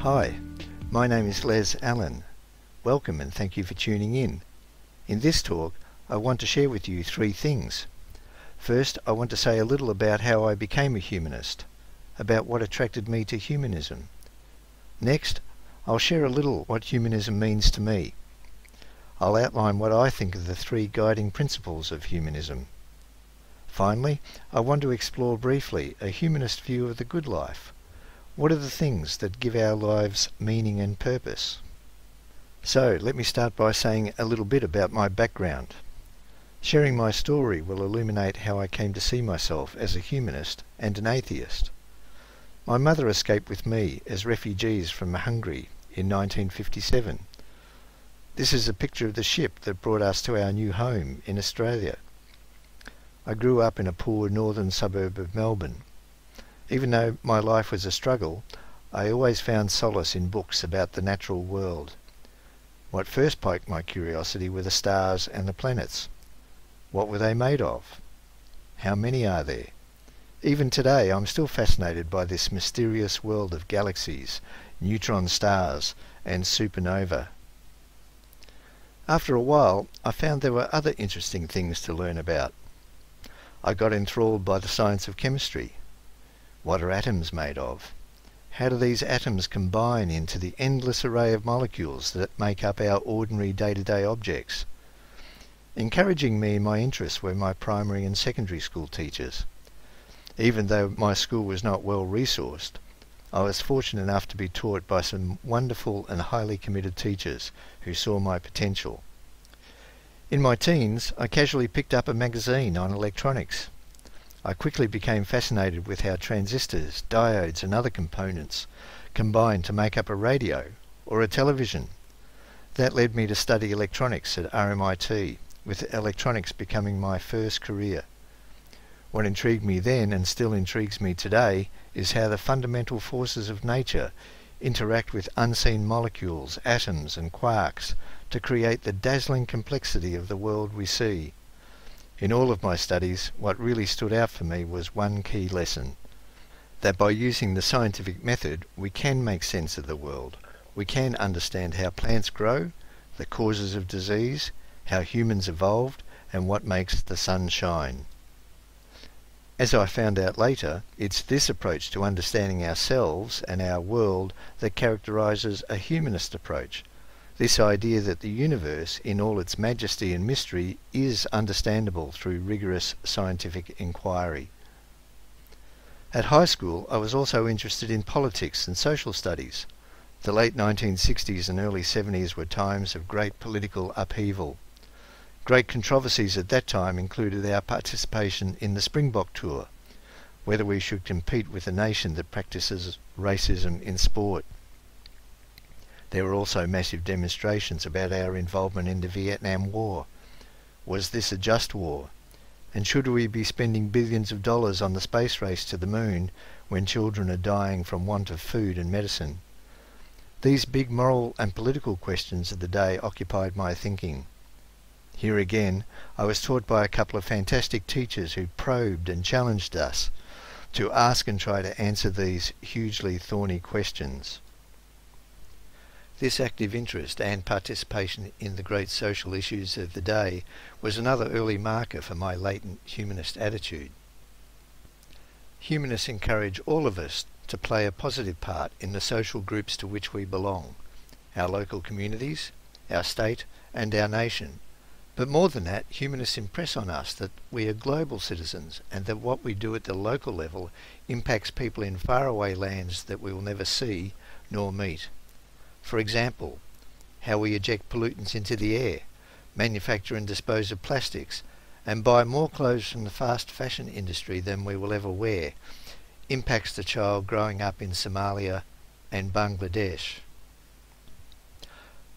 Hi, my name is Allan. Welcome and thank you for tuning in. In this talk, I want to share with you three things. First, I want to say a little about how I became a humanist, about what attracted me to humanism. Next, I'll share a little what humanism means to me. I'll outline what I think are the three guiding principles of humanism. Finally, I want to explore briefly a humanist view of the good life. What are the things that give our lives meaning and purpose? So, let me start by saying a little bit about my background. Sharing my story will illuminate how I came to see myself as a humanist and an atheist. My mother escaped with me as refugees from Hungary in 1957. This is a picture of the ship that brought us to our new home in Australia. I grew up in a poor northern suburb of Melbourne. Even though my life was a struggle, I always found solace in books about the natural world. What first piqued my curiosity were the stars and the planets. What were they made of? How many are there? Even today I'm still fascinated by this mysterious world of galaxies, neutron stars and supernova. After a while, I found there were other interesting things to learn about. I got enthralled by the science of chemistry. What are atoms made of? How do these atoms combine into the endless array of molecules that make up our ordinary day-to-day objects? Encouraging me in my interests were my primary and secondary school teachers. Even though my school was not well resourced, I was fortunate enough to be taught by some wonderful and highly committed teachers who saw my potential. In my teens, I casually picked up a magazine on electronics. I quickly became fascinated with how transistors, diodes and other components combine to make up a radio or a television. That led me to study electronics at RMIT, with electronics becoming my first career. What intrigued me then and still intrigues me today is how the fundamental forces of nature interact with unseen molecules, atoms and quarks to create the dazzling complexity of the world we see. In all of my studies, what really stood out for me was one key lesson: that by using the scientific method, we can make sense of the world. We can understand how plants grow, the causes of disease, how humans evolved, and what makes the sun shine. As I found out later, it's this approach to understanding ourselves and our world that characterizes a humanist approach. This idea that the universe, in all its majesty and mystery, is understandable through rigorous scientific inquiry. At high school, I was also interested in politics and social studies. The late 1960s and early 70s were times of great political upheaval. Great controversies at that time included our participation in the Springbok Tour, whether we should compete with a nation that practices racism in sport. There were also massive demonstrations about our involvement in the Vietnam War. Was this a just war? And should we be spending billions of dollars on the space race to the moon when children are dying from want of food and medicine? These big moral and political questions of the day occupied my thinking. Here again, I was taught by a couple of fantastic teachers who probed and challenged us to ask and try to answer these hugely thorny questions. This active interest and participation in the great social issues of the day was another early marker for my latent humanist attitude. Humanists encourage all of us to play a positive part in the social groups to which we belong, our local communities, our state and our nation. But more than that, humanists impress on us that we are global citizens and that what we do at the local level impacts people in faraway lands that we will never see nor meet. For example, how we eject pollutants into the air, manufacture and dispose of plastics, and buy more clothes from the fast fashion industry than we will ever wear, impacts the child growing up in Somalia and Bangladesh.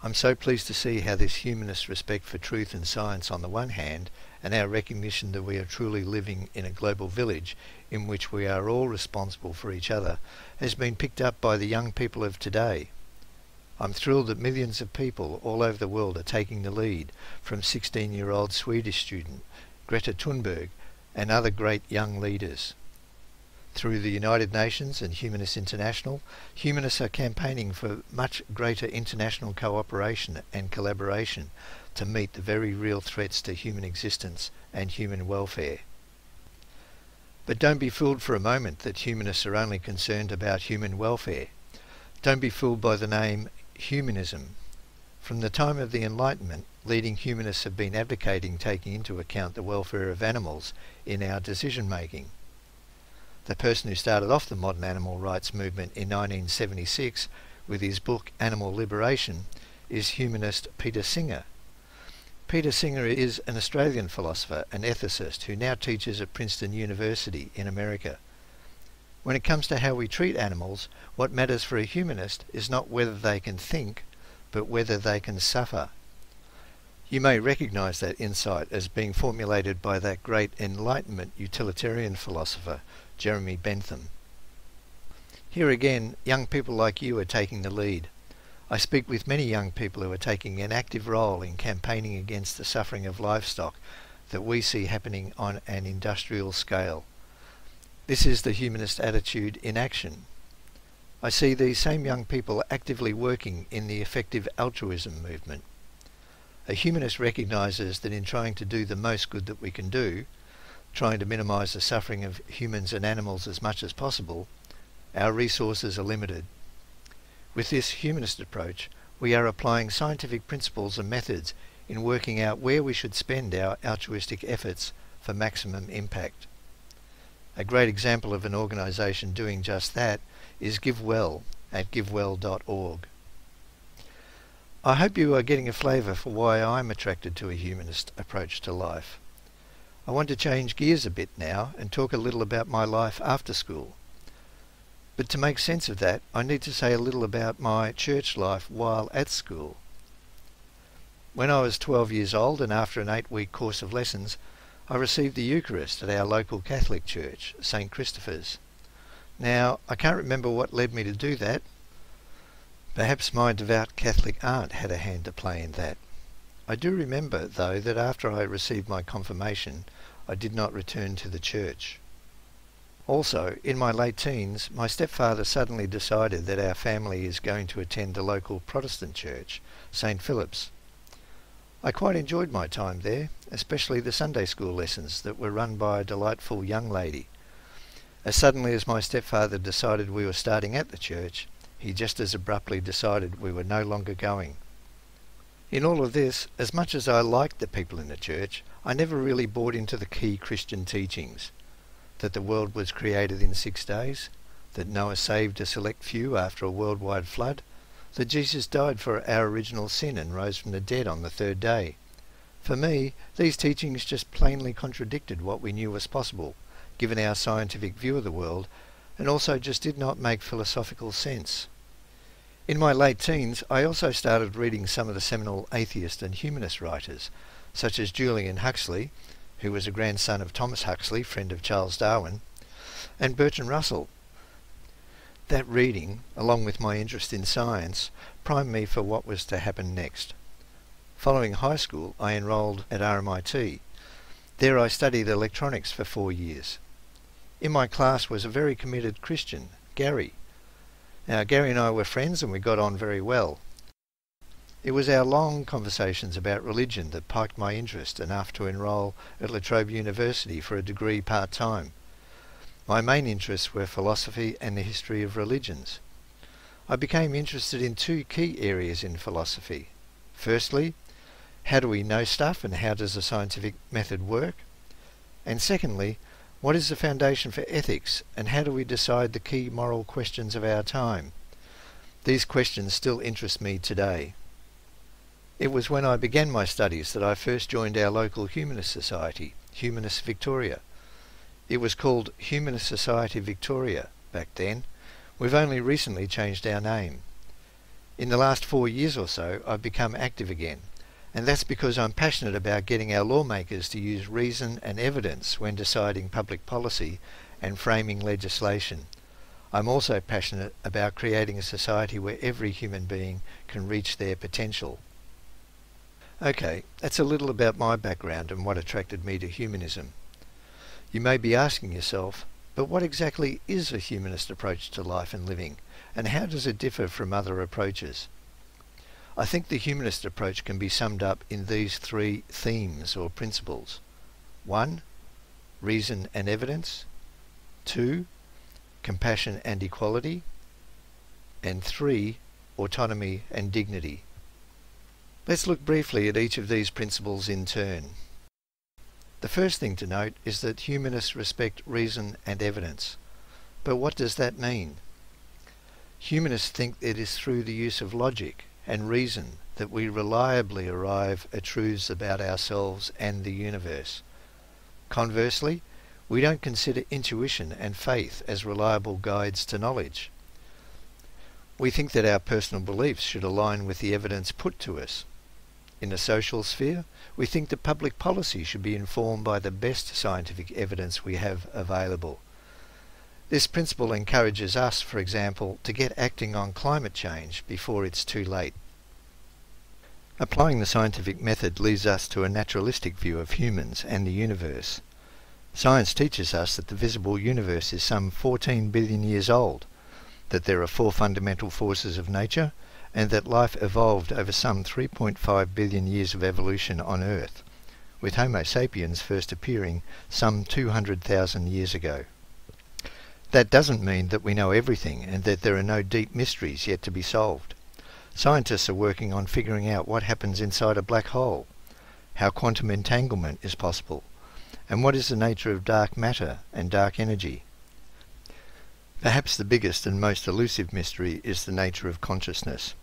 I'm so pleased to see how this humanist respect for truth and science on the one hand, and our recognition that we are truly living in a global village in which we are all responsible for each other, has been picked up by the young people of today. I'm thrilled that millions of people all over the world are taking the lead, from 16-year-old Swedish student Greta Thunberg and other great young leaders. Through the United Nations and Humanist International, humanists are campaigning for much greater international cooperation and collaboration to meet the very real threats to human existence and human welfare. But don't be fooled for a moment that humanists are only concerned about human welfare. Don't be fooled by the name humanism. From the time of the Enlightenment, leading humanists have been advocating taking into account the welfare of animals in our decision making. The person who started off the modern animal rights movement in 1976 with his book Animal Liberation is humanist Peter Singer. Peter Singer is an Australian philosopher and ethicist who now teaches at Princeton University in America. When it comes to how we treat animals, what matters for a humanist is not whether they can think, but whether they can suffer. You may recognise that insight as being formulated by that great Enlightenment utilitarian philosopher, Jeremy Bentham. Here again, young people like you are taking the lead. I speak with many young people who are taking an active role in campaigning against the suffering of livestock that we see happening on an industrial scale. This is the humanist attitude in action. I see these same young people actively working in the effective altruism movement. A humanist recognises that in trying to do the most good that we can do, trying to minimise the suffering of humans and animals as much as possible, our resources are limited. With this humanist approach, we are applying scientific principles and methods in working out where we should spend our altruistic efforts for maximum impact. A great example of an organisation doing just that is GiveWell at givewell.org. I hope you are getting a flavour for why I'm attracted to a humanist approach to life. I want to change gears a bit now and talk a little about my life after school. But to make sense of that, I need to say a little about my church life while at school. When I was 12 years old and after an 8-week course of lessons, I received the Eucharist at our local Catholic church, St. Christopher's. Now, I can't remember what led me to do that. Perhaps my devout Catholic aunt had a hand to play in that. I do remember, though, that after I received my confirmation, I did not return to the church. Also, in my late teens, my stepfather suddenly decided that our family is going to attend a local Protestant church, St. Philip's. I quite enjoyed my time there, especially the Sunday school lessons that were run by a delightful young lady. As suddenly as my stepfather decided we were starting at the church, he just as abruptly decided we were no longer going. In all of this, as much as I liked the people in the church, I never really bought into the key Christian teachings. That the world was created in 6 days, that Noah saved a select few after a worldwide flood, that Jesus died for our original sin and rose from the dead on the 3rd day. For me, these teachings just plainly contradicted what we knew was possible, given our scientific view of the world, and also just did not make philosophical sense. In my late teens, I also started reading some of the seminal atheist and humanist writers, such as Julian Huxley, who was a grandson of Thomas Huxley, friend of Charles Darwin, and Bertrand Russell. That reading, along with my interest in science, primed me for what was to happen next. Following high school, I enrolled at RMIT. There I studied electronics for 4 years. In my class was a very committed Christian, Gary. Now, Gary and I were friends and we got on very well. It was our long conversations about religion that piqued my interest enough to enrol at La Trobe University for a degree part-time. My main interests were philosophy and the history of religions. I became interested in 2 key areas in philosophy. Firstly, how do we know stuff and how does the scientific method work? And secondly, what is the foundation for ethics and how do we decide the key moral questions of our time? These questions still interest me today. It was when I began my studies that I first joined our local Humanist Society, Humanist Victoria. It was called Humanist Society Victoria back then. We've only recently changed our name. In the last 4 years or so, I've become active again, and that's because I'm passionate about getting our lawmakers to use reason and evidence when deciding public policy and framing legislation. I'm also passionate about creating a society where every human being can reach their potential. Okay, that's a little about my background and what attracted me to humanism. You may be asking yourself, But what exactly is a humanist approach to life and living, and how does it differ from other approaches? I think the humanist approach can be summed up in these three themes or principles. 1. Reason and evidence. 2. Compassion and equality. And 3. Autonomy and dignity. Let's look briefly at each of these principles in turn. The first thing to note is that humanists respect reason and evidence. But what does that mean? Humanists think it is through the use of logic and reason that we reliably arrive at truths about ourselves and the universe. Conversely, we don't consider intuition and faith as reliable guides to knowledge. We think that our personal beliefs should align with the evidence put to us. In the social sphere, we think that public policy should be informed by the best scientific evidence we have available. This principle encourages us, for example, to get acting on climate change before it's too late. Applying the scientific method leads us to a naturalistic view of humans and the universe. Science teaches us that the visible universe is some 14 billion years old, that there are 4 fundamental forces of nature, and that life evolved over some 3.5 billion years of evolution on Earth, with Homo sapiens first appearing some 200,000 years ago. That doesn't mean that we know everything and that there are no deep mysteries yet to be solved. Scientists are working on figuring out what happens inside a black hole, how quantum entanglement is possible, and what is the nature of dark matter and dark energy. Perhaps the biggest and most elusive mystery is the nature of consciousness.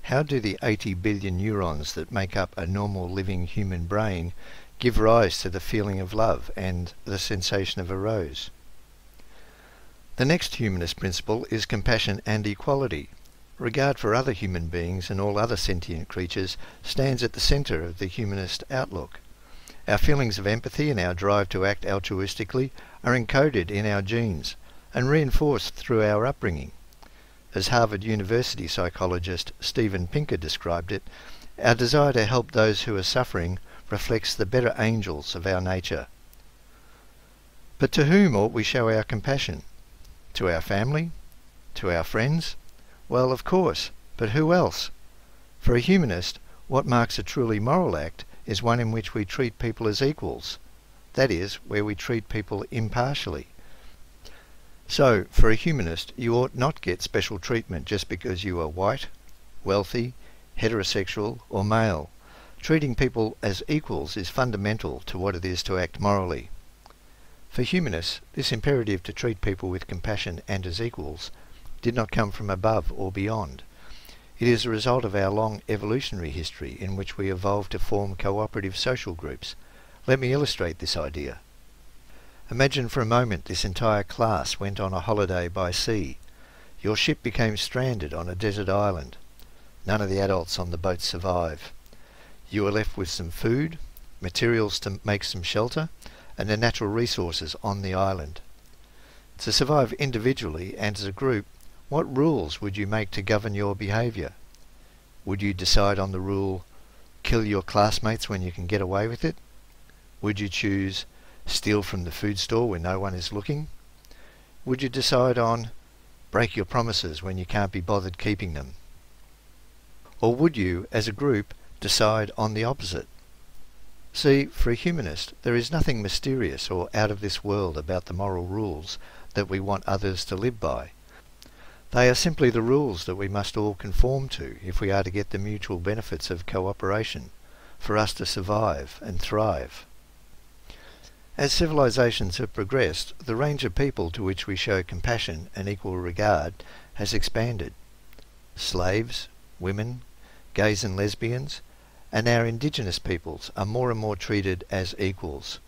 How do the 80 billion neurons that make up a normal living human brain give rise to the feeling of love and the sensation of a rose? The next humanist principle is compassion and equality. Regard for other human beings and all other sentient creatures stands at the centre of the humanist outlook. Our feelings of empathy and our drive to act altruistically are encoded in our genes and reinforced through our upbringing. As Harvard University psychologist Steven Pinker described it, our desire to help those who are suffering reflects the better angels of our nature. But to whom ought we show our compassion? To our family? To our friends? Well, of course, but who else? For a humanist, what marks a truly moral act is one in which we treat people as equals, that is, where we treat people impartially. So, for a humanist, you ought not get special treatment just because you are white, wealthy, heterosexual, or male. Treating people as equals is fundamental to what it is to act morally. For humanists, this imperative to treat people with compassion and as equals did not come from above or beyond. It is a result of our long evolutionary history in which we evolved to form cooperative social groups. Let me illustrate this idea. Imagine for a moment this entire class went on a holiday by sea. Your ship became stranded on a desert island. None of the adults on the boat survive. You are left with some food, materials to make some shelter, and the natural resources on the island. To survive individually and as a group, what rules would you make to govern your behaviour? Would you decide on the rule, kill your classmates when you can get away with it? Would you choose, steal from the food store when no one is looking? Would you decide on, break your promises when you can't be bothered keeping them? Or would you, as a group, decide on the opposite? See, for a humanist, there is nothing mysterious or out of this world about the moral rules that we want others to live by. They are simply the rules that we must all conform to if we are to get the mutual benefits of cooperation, for us to survive and thrive. As civilizations have progressed, the range of people to which we show compassion and equal regard has expanded. Slaves, women, gays and lesbians, and our indigenous peoples are more and more treated as equals.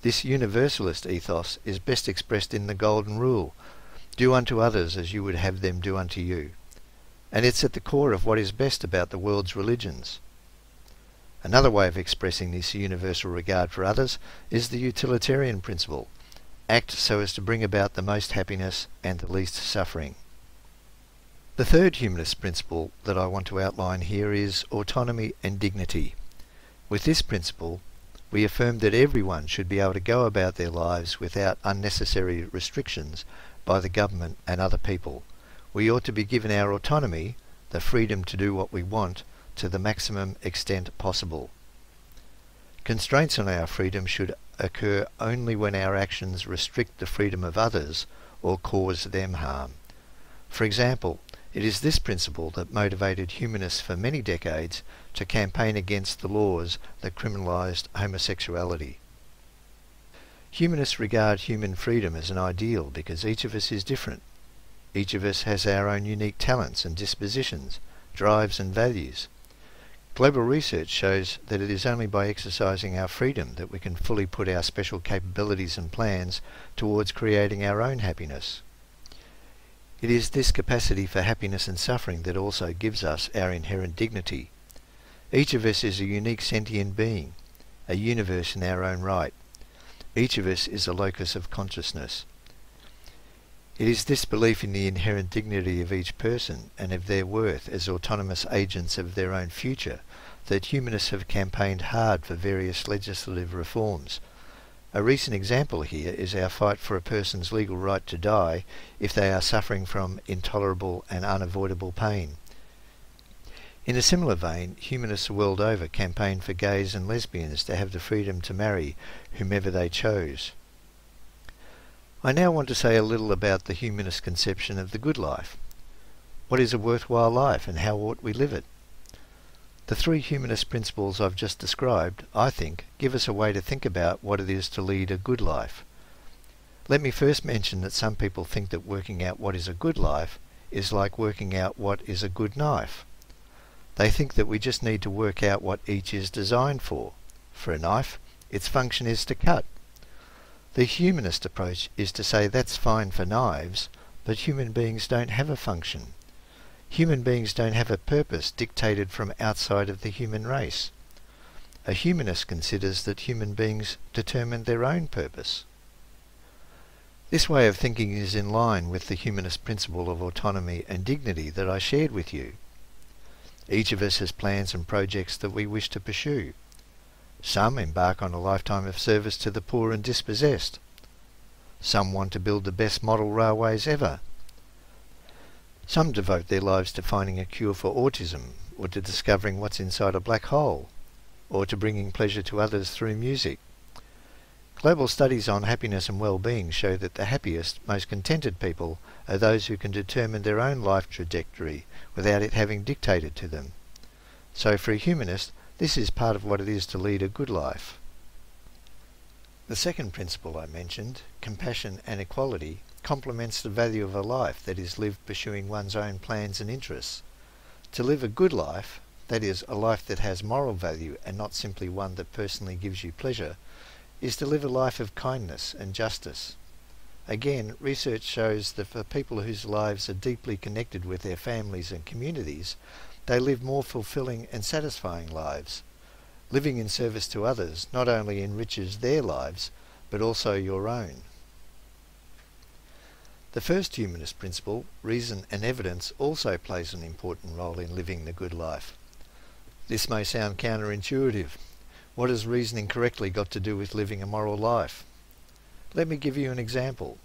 This universalist ethos is best expressed in the Golden Rule, do unto others as you would have them do unto you. And it's at the core of what is best about the world's religions. Another way of expressing this universal regard for others is the utilitarian principle. Act so as to bring about the most happiness and the least suffering. The third humanist principle that I want to outline here is autonomy and dignity. With this principle, We affirmed that everyone should be able to go about their lives without unnecessary restrictions by the government and other people. We ought to be given our autonomy, the freedom to do what we want, to the maximum extent possible. Constraints on our freedom should occur only when our actions restrict the freedom of others or cause them harm. For example, it is this principle that motivated humanists for many decades to campaign against the laws that criminalised homosexuality. Humanists regard human freedom as an ideal because each of us is different. Each of us has our own unique talents and dispositions, drives and values. Global research shows that it is only by exercising our freedom that we can fully put our special capabilities and plans towards creating our own happiness. It is this capacity for happiness and suffering that also gives us our inherent dignity. Each of us is a unique sentient being, a universe in our own right. Each of us is a locus of consciousness. It is this belief in the inherent dignity of each person and of their worth as autonomous agents of their own future that humanists have campaigned hard for various legislative reforms. A recent example here is our fight for a person's legal right to die if they are suffering from intolerable and unavoidable pain. In a similar vein, humanists the world over campaigned for gays and lesbians to have the freedom to marry whomever they chose. I now want to say a little about the humanist conception of the good life. What is a worthwhile life and how ought we live it? The three humanist principles I've just described, I think, give us a way to think about what it is to lead a good life. Let me first mention that some people think that working out what is a good life is like working out what is a good knife. They think that we just need to work out what each is designed for. For a knife, its function is to cut. The humanist approach is to say that's fine for knives, but human beings don't have a function. Human beings don't have a purpose dictated from outside of the human race. A humanist considers that human beings determine their own purpose. This way of thinking is in line with the humanist principle of autonomy and dignity that I shared with you. Each of us has plans and projects that we wish to pursue. Some embark on a lifetime of service to the poor and dispossessed. Some want to build the best model railways ever. Some devote their lives to finding a cure for autism, or to discovering what's inside a black hole, or to bringing pleasure to others through music. Global studies on happiness and well-being show that the happiest, most contented people are those who can determine their own life trajectory without it having dictated to them. So for a humanist, this is part of what it is to lead a good life. The second principle I mentioned, compassion and equality, complements the value of a life that is lived pursuing one's own plans and interests. To live a good life, that is, a life that has moral value and not simply one that personally gives you pleasure, is to live a life of kindness and justice. Again, research shows that for people whose lives are deeply connected with their families and communities, they live more fulfilling and satisfying lives. Living in service to others not only enriches their lives, but also your own. The first humanist principle, reason and evidence, also plays an important role in living the good life. This may sound counterintuitive. What has reasoning correctly got to do with living a moral life? Let me give you an example.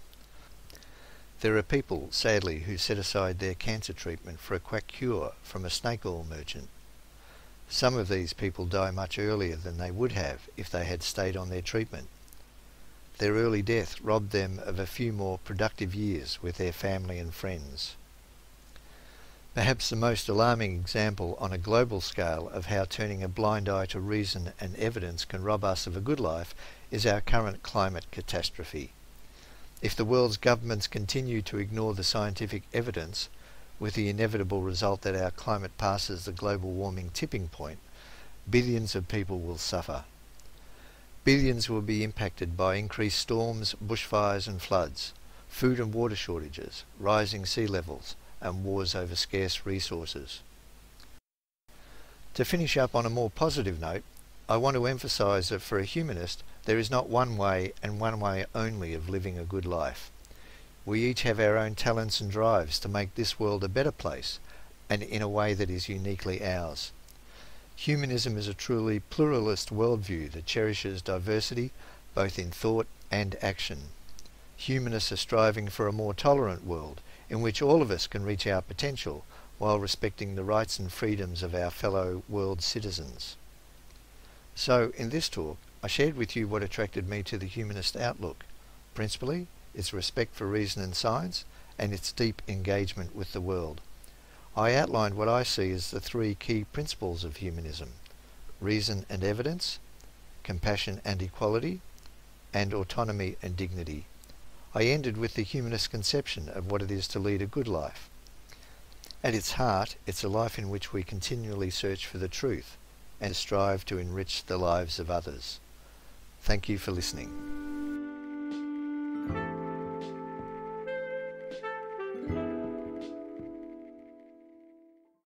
There are people, sadly, who set aside their cancer treatment for a quack cure from a snake oil merchant. Some of these people die much earlier than they would have if they had stayed on their treatment. Their early death robbed them of a few more productive years with their family and friends. Perhaps the most alarming example on a global scale of how turning a blind eye to reason and evidence can rob us of a good life is our current climate catastrophe. If the world's governments continue to ignore the scientific evidence, with the inevitable result that our climate passes the global warming tipping point, billions of people will suffer. Billions will be impacted by increased storms, bushfires and floods, food and water shortages, rising sea levels, and wars over scarce resources. To finish up on a more positive note, I want to emphasise that for a humanist, there is not one way and one way only of living a good life. We each have our own talents and drives to make this world a better place, and in a way that is uniquely ours. Humanism is a truly pluralist worldview that cherishes diversity both in thought and action. Humanists are striving for a more tolerant world in which all of us can reach our potential while respecting the rights and freedoms of our fellow world citizens. So, in this talk, I shared with you what attracted me to the humanist outlook. Principally, its respect for reason and science and its deep engagement with the world. I outlined what I see as the three key principles of humanism: reason and evidence, compassion and equality, and autonomy and dignity. I ended with the humanist conception of what it is to lead a good life. At its heart, it's a life in which we continually search for the truth and strive to enrich the lives of others. Thank you for listening.